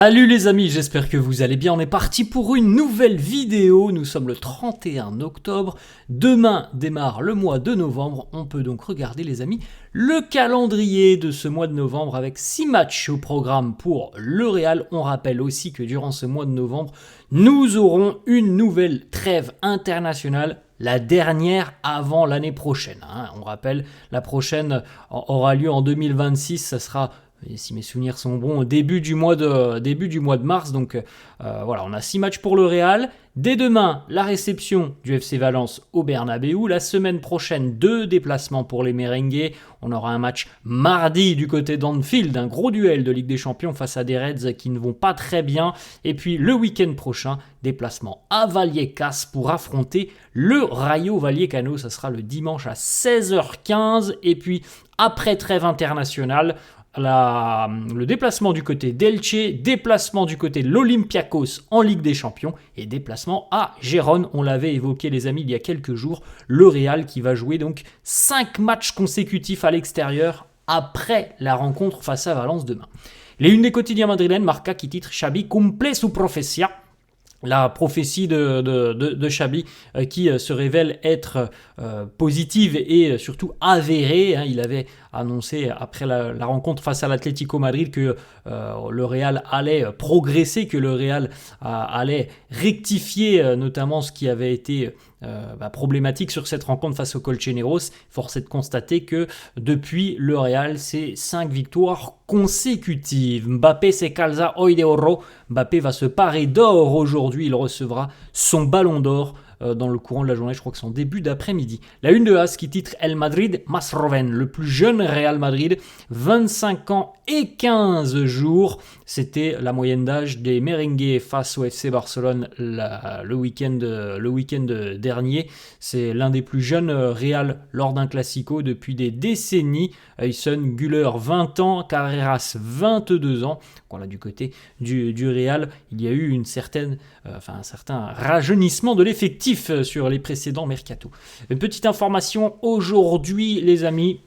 Salut les amis, j'espère que vous allez bien. On est parti pour une nouvelle vidéo. Nous sommes le 31 octobre. Demain démarre le mois de novembre. On peut donc regarder les amis le calendrier de ce mois de novembre avec 6 matchs au programme pour le Real. On rappelle aussi que durant ce mois de novembre, nous aurons une nouvelle trêve internationale. La dernière avant l'année prochaine. On rappelle, la prochaine aura lieu en 2026. Ça sera, et si mes souvenirs sont bons, au début du mois de mars. Donc voilà, on a 6 matchs pour le Real. Dès demain, la réception du FC Valence au Bernabéu. La semaine prochaine, 2 déplacements pour les Merengues. On aura un match mardi du côté d'Anfield, un gros duel de Ligue des Champions face à des Reds qui ne vont pas très bien. Et puis le week-end prochain, déplacement à Vallecas pour affronter le Rayo Vallecano. Ça sera le dimanche à 16h15. Et puis après trêve internationale, le déplacement du côté d'Elche, déplacement du côté de l'Olympiakos en Ligue des Champions et déplacement à Gérone. On l'avait évoqué les amis il y a quelques jours, le Real qui va jouer donc 5 matchs consécutifs à l'extérieur après la rencontre face à Valence demain. Les unes des quotidiens madrilènes, Marca qui titre Xavi cumple su profecia. La prophétie de Xavi qui se révèle être positive et surtout avérée. Il avait annoncé après la rencontre face à l'Atlético Madrid que le Real allait progresser, que le Real allait rectifier notamment ce qui avait été problématique sur cette rencontre face au Colchoneros. Force est de constater que depuis le Real, c'est 5 victoires consécutives. Mbappé se calza hoy de oro. Mbappé va se parer d'or aujourd'hui. Il recevra son ballon d'or dans le courant de la journée, je crois que c'est en début d'après-midi. La une de As qui titre El Madrid más joven, le plus jeune Real Madrid, 25 ans et 15 jours. C'était la moyenne d'âge des Merengues face au FC Barcelone le week-end dernier. C'est l'un des plus jeunes Real lors d'un Classico depuis des décennies. Ayson Güler, 20 ans, Carreras, 22 ans. Voilà, du côté du Real, il y a eu un certain rajeunissement de l'effectif sur les précédents mercato. Une petite information aujourd'hui, les amis.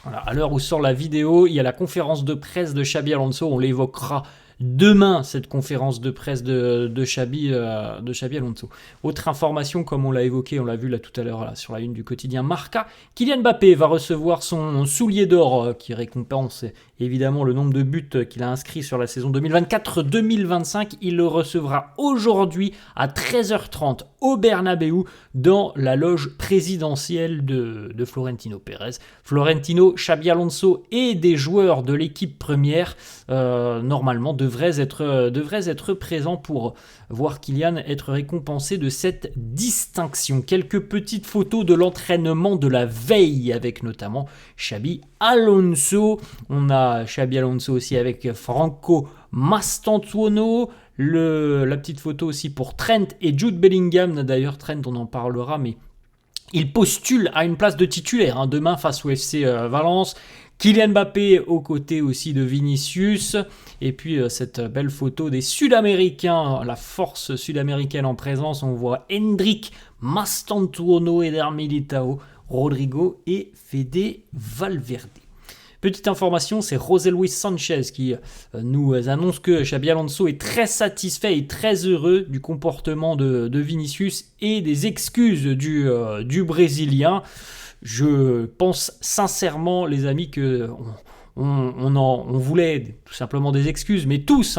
Voilà, à l'heure où sort la vidéo, il y a la conférence de presse de Xabi Alonso. On l'évoquera demain, cette conférence de presse de Xabi Alonso. Autre information, comme on l'a évoqué, on l'a vu là tout à l'heure là, sur la une du quotidien Marca, Kylian Mbappé va recevoir son soulier d'or qui récompense évidemment le nombre de buts qu'il a inscrits sur la saison 2024-2025. Il le recevra aujourd'hui à 13h30 au Bernabéu dans la loge présidentielle de Florentino Pérez. Florentino, Xabi Alonso et des joueurs de l'équipe première normalement devraient être présents pour voir Kylian être récompensé de cette distinction. Quelques petites photos de l'entraînement de la veille avec notamment Xabi Alonso. On a Xabi Alonso aussi avec Franco Mastantuono. La petite photo aussi pour Trent et Jude Bellingham. D'ailleurs, Trent, on en parlera, mais il postule à une place de titulaire demain face au FC Valence. Kylian Mbappé aux côtés aussi de Vinicius. Et puis cette belle photo des Sud-Américains, la force sud-américaine en présence. On voit Hendrik Mastantuono, Eder Militao, Rodrigo et Fede Valverde. Petite information, c'est José Luis Sanchez qui nous annonce que Xabi Alonso est très satisfait et très heureux du comportement de Vinicius et des excuses du Brésilien. Je pense sincèrement, les amis, que on voulait tout simplement des excuses, mais tous,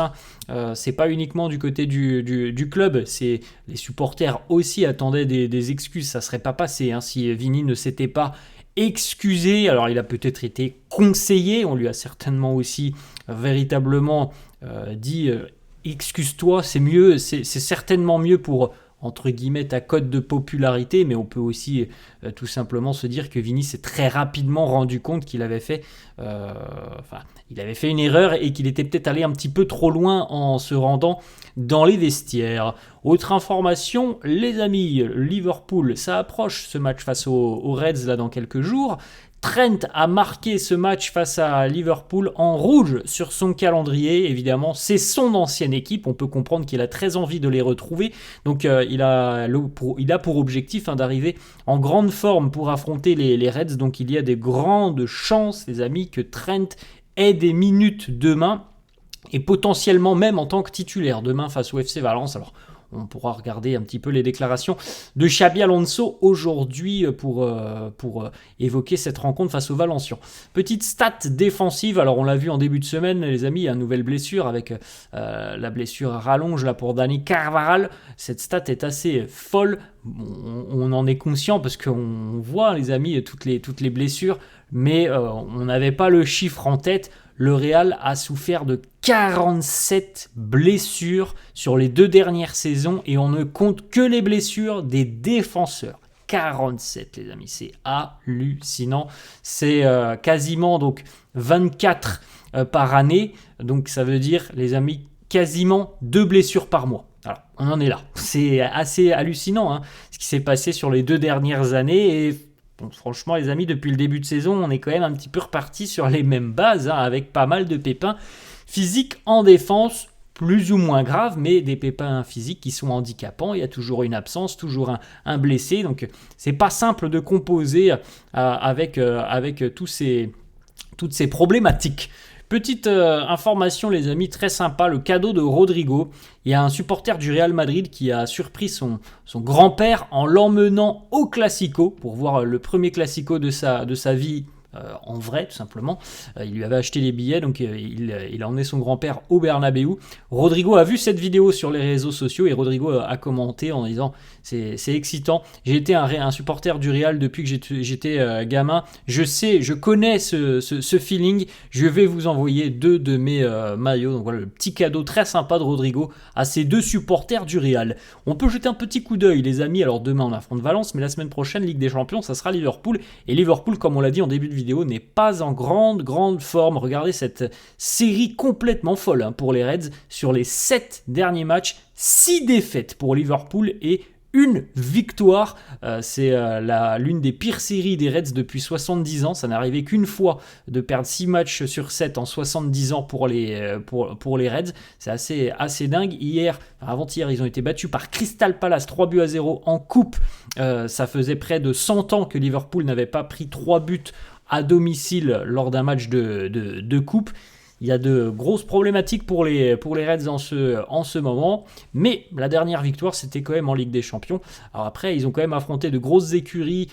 c'est pas uniquement du côté du club, c'est les supporters aussi attendaient des excuses. Ça serait pas passé si Vini ne s'était pas excusé. Alors il a peut-être été conseillé, on lui a certainement aussi véritablement dit excuse-toi, c'est mieux, c'est certainement mieux pour entre guillemets ta cote de popularité, mais on peut aussi tout simplement se dire que Vini s'est très rapidement rendu compte qu'il avait fait une erreur et qu'il était peut-être allé un petit peu trop loin en se rendant dans les vestiaires. Autre information, les amis, Liverpool, ça approche ce match face aux Reds là dans quelques jours. Trent a marqué ce match face à Liverpool en rouge sur son calendrier. Évidemment, c'est son ancienne équipe. On peut comprendre qu'il a très envie de les retrouver. Donc, il a pour objectif d'arriver en grande forme pour affronter les Reds. Donc, il y a des grandes chances, les amis, que Trent ait des minutes demain. et potentiellement même en tant que titulaire demain face au FC Valence. Alors, on pourra regarder un petit peu les déclarations de Xabi Alonso aujourd'hui pour évoquer cette rencontre face aux Valencians. Petite stat défensive, alors on l'a vu en début de semaine, les amis, il y a une nouvelle blessure avec la blessure à rallonge là, pour Dani Carvajal. Cette stat est assez folle, on en est conscient parce qu'on voit, les amis, toutes les blessures, mais on n'avait pas le chiffre en tête. Le Real a souffert de 47 blessures sur les 2 dernières saisons et on ne compte que les blessures des défenseurs. 47 les amis, c'est hallucinant. C'est quasiment donc 24 par année. Donc ça veut dire les amis quasiment 2 blessures par mois. Alors on en est là. C'est assez hallucinant hein, ce qui s'est passé sur les 2 dernières années et bon, franchement les amis, depuis le début de saison, on est quand même un petit peu reparti sur les mêmes bases, hein, avec pas mal de pépins physiques en défense, plus ou moins graves, mais des pépins physiques qui sont handicapants. Il y a toujours une absence, toujours un blessé, donc c'est pas simple de composer avec toutes ces problématiques. Petite information les amis, très sympa, le cadeau de Rodrigo. Il y a un supporter du Real Madrid qui a surpris son grand-père en l'emmenant au Classico pour voir le premier Classico de sa vie en vrai tout simplement. Il lui avait acheté les billets, donc il a emmené son grand-père au Bernabéu. Rodrigo a vu cette vidéo sur les réseaux sociaux et Rodrigo a commenté en disant c'est excitant. J'ai été un supporter du Real depuis que j'étais gamin. Je connais ce feeling. Je vais vous envoyer 2 de mes maillots. Donc voilà le petit cadeau très sympa de Rodrigo à ces 2 supporters du Real. On peut jeter un petit coup d'œil les amis. Alors demain on affronte Valence, mais la semaine prochaine Ligue des Champions ça sera Liverpool. Et Liverpool, comme on l'a dit en début de vidéo, n'est pas en grande forme. Regardez cette série complètement folle hein, pour les Reds. Sur les 7 derniers matchs, 6 défaites pour Liverpool et 1 victoire. C'est l'une des pires séries des Reds depuis 70 ans. Ça n'est arrivé qu'une fois de perdre 6 matchs sur 7 en 70 ans pour les Reds. C'est assez dingue. Avant-hier, ils ont été battus par Crystal Palace 3-0 en coupe. Ça faisait près de 100 ans que Liverpool n'avait pas pris 3 buts à domicile lors d'un match de coupe. Il y a de grosses problématiques pour les Reds en ce moment, mais la dernière victoire c'était quand même en Ligue des Champions. Alors après ils ont quand même affronté de grosses écuries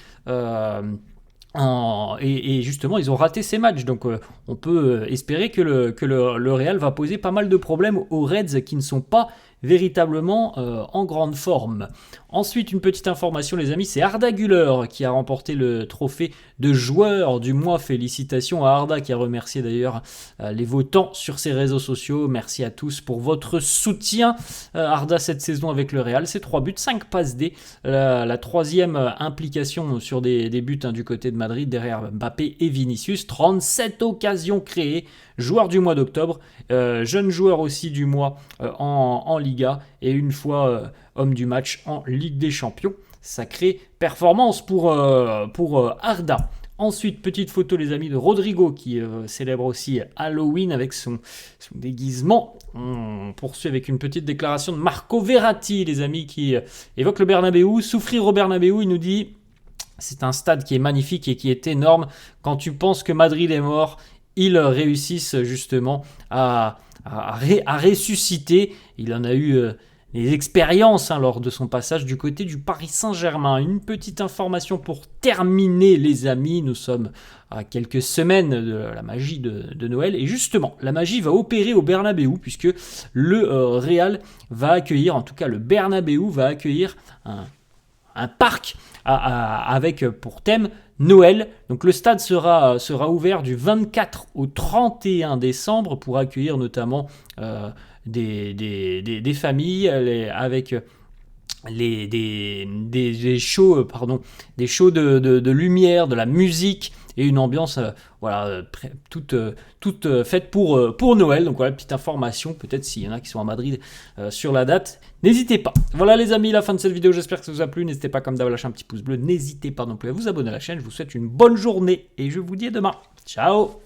et justement ils ont raté ces matchs, donc on peut espérer que le Real va poser pas mal de problèmes aux Reds qui ne sont pas véritablement en grande forme. Ensuite, une petite information les amis, c'est Arda Güler qui a remporté le trophée de joueur du mois. Félicitations à Arda qui a remercié d'ailleurs les votants sur ses réseaux sociaux. Merci à tous pour votre soutien. Arda cette saison avec le Real, c'est 3 buts, 5 passes D. La 3e implication sur des buts hein, du côté de Madrid derrière Mbappé et Vinicius. 37 occasions créées. Joueur du mois d'octobre, jeune joueur aussi du mois en Liga et une fois homme du match en Ligue des Champions. Sacrée performance pour Arda. Ensuite, petite photo les amis de Rodrigo qui célèbre aussi Halloween avec son déguisement. On poursuit avec une petite déclaration de Marco Verratti les amis qui évoque le Bernabéu. Souffrir au Bernabéu, il nous dit c'est un stade qui est magnifique et qui est énorme. Quand tu penses que Madrid est mort, ils réussissent justement à ressusciter. Il en a eu des expériences hein, lors de son passage du côté du Paris Saint-Germain. Une petite information pour terminer les amis, nous sommes à quelques semaines de la magie de Noël et justement la magie va opérer au Bernabéu puisque le Real va accueillir, en tout cas le Bernabéu va accueillir un parc avec pour thème Noël. Donc le stade sera ouvert du 24 au 31 décembre pour accueillir notamment des familles avec des shows de lumière, de la musique et une ambiance toute faite pour Noël. Donc voilà, petite information, peut-être s'il y en a qui sont à Madrid sur la date, n'hésitez pas. Voilà les amis, la fin de cette vidéo, j'espère que ça vous a plu. N'hésitez pas comme d'hab à lâcher un petit pouce bleu, n'hésitez pas non plus à vous abonner à la chaîne. Je vous souhaite une bonne journée et je vous dis à demain. Ciao.